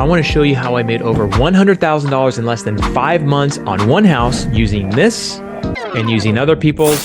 I want to show you how I made over $100,000 in less than 5 months on one house using this and using other people's.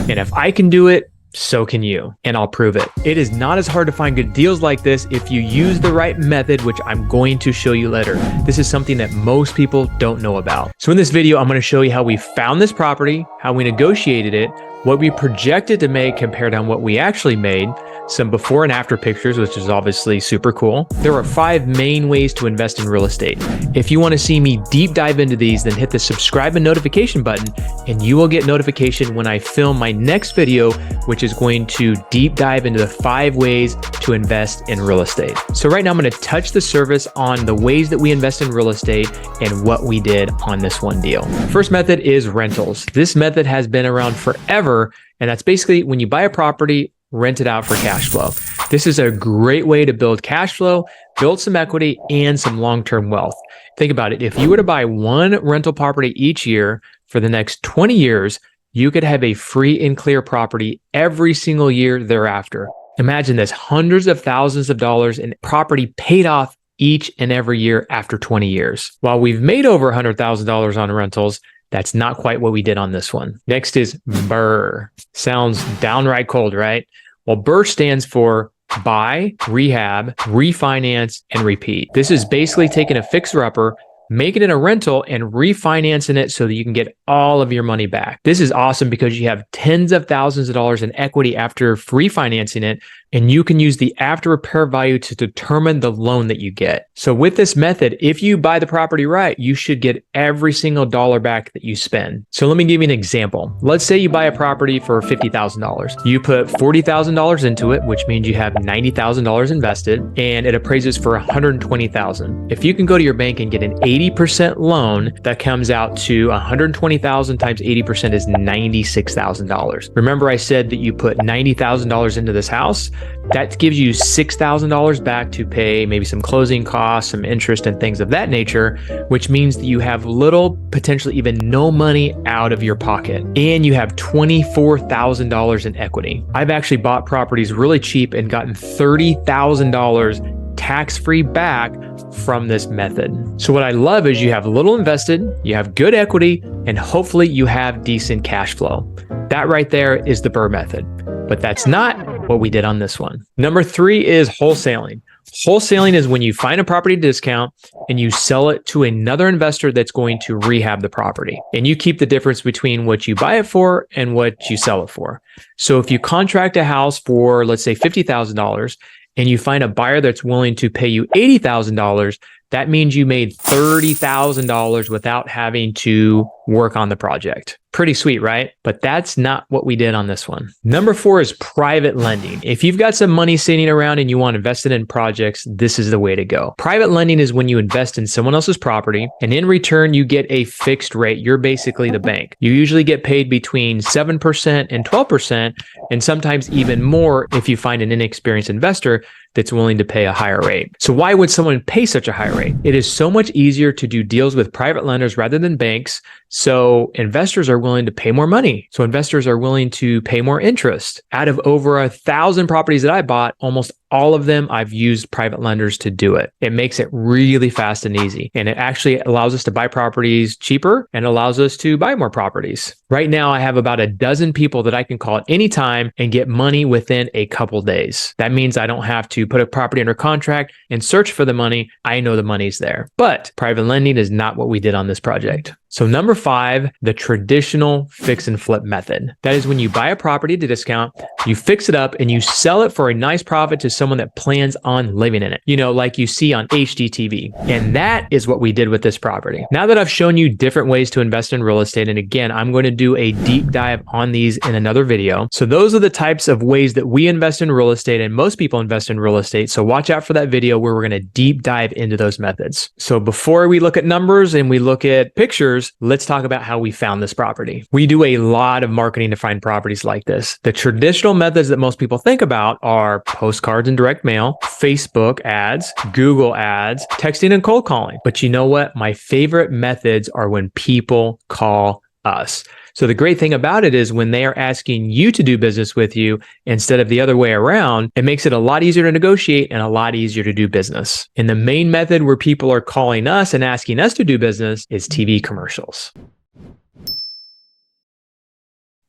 And if I can do it, so can you, and I'll prove it. It is not as hard to find good deals like this if you use the right method, which I'm going to show you later. This is something that most people don't know about. So in this video, I'm going to show you how we found this property, how we negotiated it, what we projected to make compared on what we actually made, some before and after pictures, which is obviously super cool. There are 5 main ways to invest in real estate. If you want to see me deep dive into these, then hit the subscribe and notification button, and you will get notification when I film my next video, which is going to deep dive into the 5 ways to invest in real estate. So right now I'm going to touch the surface on the ways that we invest in real estate and what we did on this one deal. First method is rentals. This method has been around forever, and that's basically when you buy a property, rent it out for cash flow. This is a great way to build cash flow, build some equity, and some long-term wealth. Think about it. If you were to buy one rental property each year for the next 20 years, you could have a free and clear property every single year thereafter. Imagine this, hundreds of thousands of dollars in property paid off each and every year after 20 years. While we've made over $100,000 on rentals, that's not quite what we did on this one. Next is BRRR. Sounds downright cold, right? Well, BRRR stands for buy, rehab, refinance, and repeat. This is basically taking a fixer-upper, making it a rental, and refinancing it so that you can get all of your money back. This is awesome because you have tens of thousands of dollars in equity after refinancing it, and you can use the after repair value to determine the loan that you get. So with this method, if you buy the property right, you should get every single dollar back that you spend. So let me give you an example. Let's say you buy a property for $50,000. You put $40,000 into it, which means you have $90,000 invested, and it appraises for $120,000. If you can go to your bank and get an 80% loan, that comes out to $120,000 times 80% is $96,000. Remember I said that you put $90,000 into this house? That gives you $6,000 back to pay maybe some closing costs, some interest and things of that nature, which means that you have little, potentially even no money out of your pocket, and you have $24,000 in equity. I've actually bought properties really cheap and gotten $30,000 tax-free back from this method. So what I love is you have little invested, you have good equity, and hopefully you have decent cash flow. That right there is the BRRR method. But that's not what we did on this one. Number 3 is wholesaling. Wholesaling is when you find a property discount and you sell it to another investor that's going to rehab the property. And you keep the difference between what you buy it for and what you sell it for. So if you contract a house for, let's say, $50,000 and you find a buyer that's willing to pay you $80,000, that means you made $30,000 without having to work on the project. Pretty sweet, right? But that's not what we did on this one. Number 4 is private lending. If you've got some money sitting around and you want to invest it in projects, this is the way to go. Private lending is when you invest in someone else's property, and in return, you get a fixed rate. You're basically the bank. You usually get paid between 7% and 12%, and sometimes even more if you find an inexperienced investor that's willing to pay a higher rate. So why would someone pay such a high rate? It is so much easier to do deals with private lenders rather than banks. So investors are willing to pay more money. So investors are willing to pay more interest. Out of over 1,000 properties that I bought, almost all of them, I've used private lenders to do it. It makes it really fast and easy. And it actually allows us to buy properties cheaper and allows us to buy more properties. Right now, I have about a dozen people that I can call at any time and get money within a couple days. That means I don't have to put a property under contract and search for the money. I know the money's there. But private lending is not what we did on this project. So number 5, the traditional fix and flip method. That is when you buy a property at a discount, you fix it up and you sell it for a nice profit to someone that plans on living in it. You know, like you see on HGTV. And that is what we did with this property. Now that I've shown you different ways to invest in real estate, and again, I'm going to do a deep dive on these in another video. So those are the types of ways that we invest in real estate and most people invest in real estate. So watch out for that video where we're going to deep dive into those methods. So before we look at numbers and we look at pictures, let's talk about how we found this property. We do a lot of marketing to find properties like this. The traditional methods that most people think about are postcards and direct mail, Facebook ads, Google ads, texting and cold calling. But you know what? My favorite methods are when people call us. So the great thing about it is when they are asking you to do business with you instead of the other way around, it makes it a lot easier to negotiate and a lot easier to do business. And the main method where people are calling us and asking us to do business is TV commercials.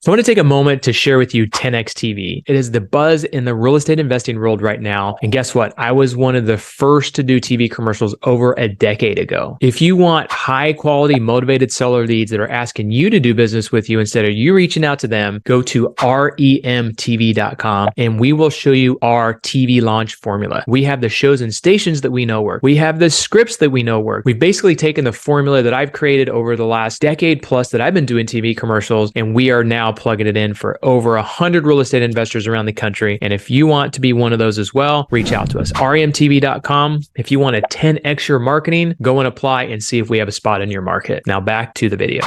So I want to take a moment to share with you 10X TV. It is the buzz in the real estate investing world right now. And guess what? I was one of the first to do TV commercials over a decade ago. If you want high quality, motivated seller leads that are asking you to do business with you instead of you reaching out to them, go to remtv.com and we will show you our TV launch formula. We have the shows and stations that we know work. We have the scripts that we know work. We've basically taken the formula that I've created over the last decade plus that I've been doing TV commercials, and we are now plugging it in for over 100 real estate investors around the country. And if you want to be one of those as well, reach out to us. remtv.com. If you want a 10x your marketing, go and apply and see if we have a spot in your market. Now back to the video.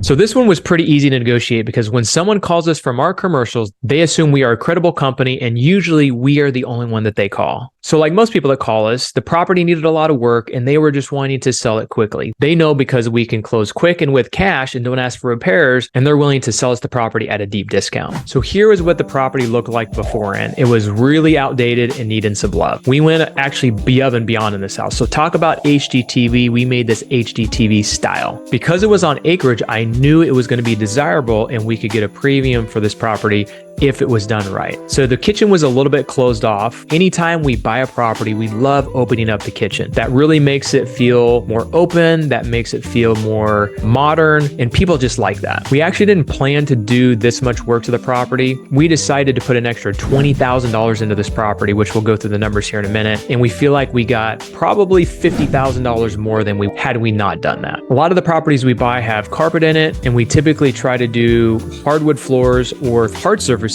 So this one was pretty easy to negotiate because when someone calls us from our commercials, they assume we are a credible company and usually we are the only one that they call. So like most people that call us, the property needed a lot of work and they were just wanting to sell it quickly. They know because we can close quick and with cash and don't ask for repairs, and they're willing to sell us the property at a deep discount. So here is what the property looked like beforehand. It was really outdated and needing some love. We went actually above and beyond in this house. So talk about HGTV. We made this HGTV style. Because it was on acreage, I knew it was going to be desirable and we could get a premium for this property if it was done right. So the kitchen was a little bit closed off. Anytime we buy a property, we love opening up the kitchen. That really makes it feel more open. That makes it feel more modern, and people just like that. We actually didn't plan to do this much work to the property. We decided to put an extra $20,000 into this property, which we'll go through the numbers here in a minute. And we feel like we got probably $50,000 more than we had we not done that. A lot of the properties we buy have carpet in it, and we typically try to do hardwood floors or hard surfaces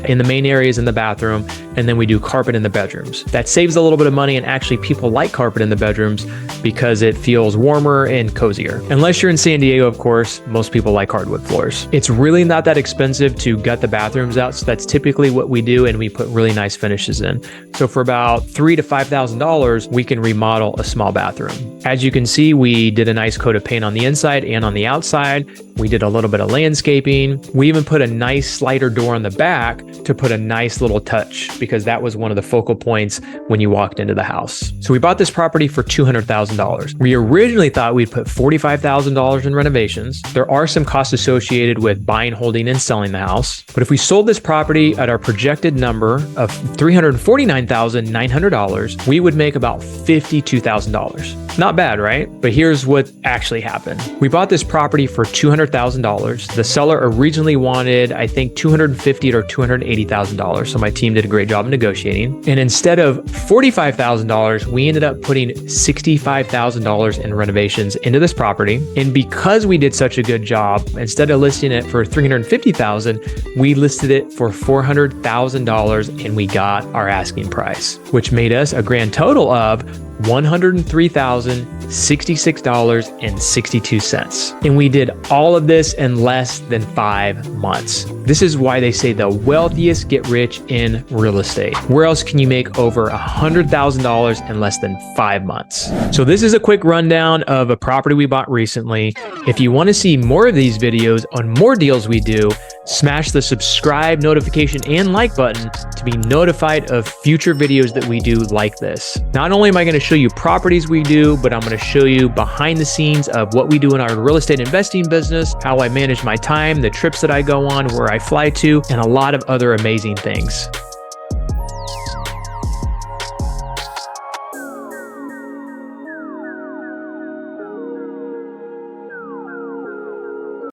in the main areas in the bathroom, and then we do carpet in the bedrooms. That saves a little bit of money, and actually people like carpet in the bedrooms because it feels warmer and cozier. Unless you're in San Diego, of course, most people like hardwood floors. It's really not that expensive to gut the bathrooms out, so that's typically what we do, and we put really nice finishes in. So for about $3,000 to $5,000, we can remodel a small bathroom. As you can see, we did a nice coat of paint on the inside and on the outside. We did a little bit of landscaping. We even put a nice slider door on the back to put a nice little touch, because that was one of the focal points when you walked into the house. So we bought this property for $200,000. We originally thought we'd put $45,000 in renovations. There are some costs associated with buying, holding, and selling the house. But if we sold this property at our projected number of $349,900, we would make about $52,000. Not bad, right? But here's what actually happened. We bought this property for $200,000. The seller originally wanted, I think, $250,000 or $280,000. So my team did a great job of negotiating. And instead of $45,000, we ended up putting $65,000 in renovations into this property. And because we did such a good job, instead of listing it for $350,000, we listed it for $400,000 and we got our asking price, which made us a grand total of $103,066.62. And we did all of this in less than 5 months. This is why they say the wealthiest get rich in real estate. Where else can you make over $100,000 in less than 5 months? So this is a quick rundown of a property we bought recently. If you want to see more of these videos on more deals we do, smash the subscribe, notification, and like button to be notified of future videos that we do like this. Not only am I going to show you properties we do, but I'm going to show you behind the scenes of what we do in our real estate investing business, how I manage my time, the trips that I go on, where I fly to, and a lot of other amazing things.